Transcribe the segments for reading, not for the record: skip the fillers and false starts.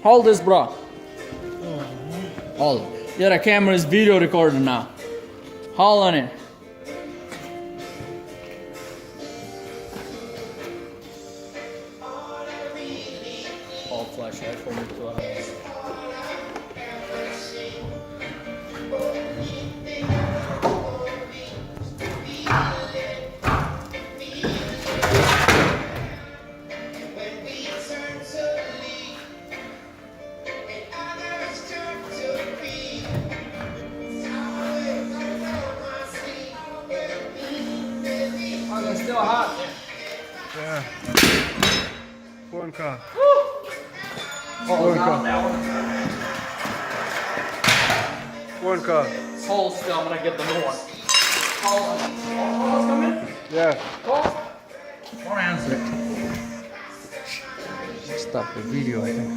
Hold this, bro. Hold. Yeah, the camera is video recording now. Hold on it. All flashlight for me to still hot. Yeah. Foreign car. Oh, Foreign not car. that one. Foreign car. Hold still, I'm gonna get the new one. Hold coming? Yeah. Hold. Don't answer it. Stop the video, I think.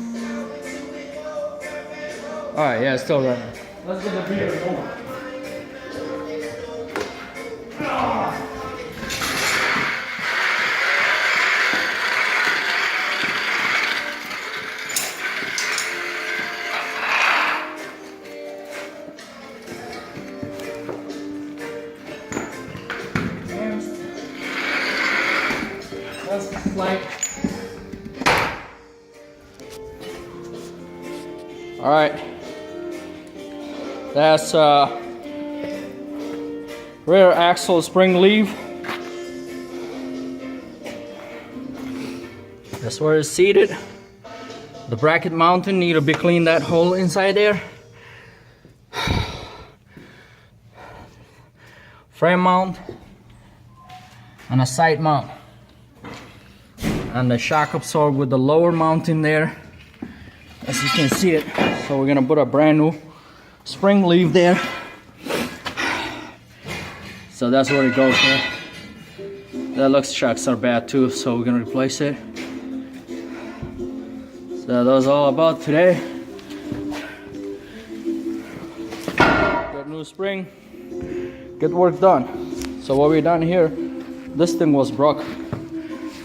Alright, yeah, it's still running. Let's get the video going. That's like. All right. That's rear axle spring leaf. That's where it's seated. The bracket mounting need to be cleaned, that hole inside there. Frame mount and a side mount. And the shock absorber with the lower mount in there, as you can see it. So we're gonna put a brand new spring leaf there. So that's where it goes there. That looks shocks are bad too, so we're gonna replace it. So that was all about today. Get new spring, get work done. So what we done here, this thing was broke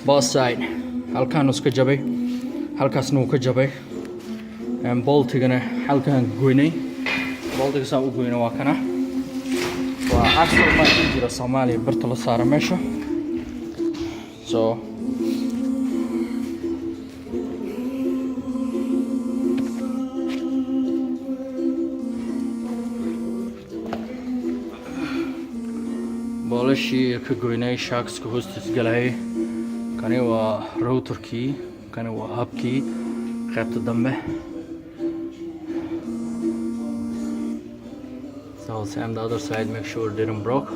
both side. Halka nuska jabe, halka snuka jabe. And bolt gonna halka guinea. Bolt is out guinea wakana. Wa axle ma jira Soomaaliya barta la saara meesha. So bolashii ka guinea shocks ka hostis galay. Kani waa router key, kani waa hub key, qaybta dambe. So same the other side, make sure it didn't broke.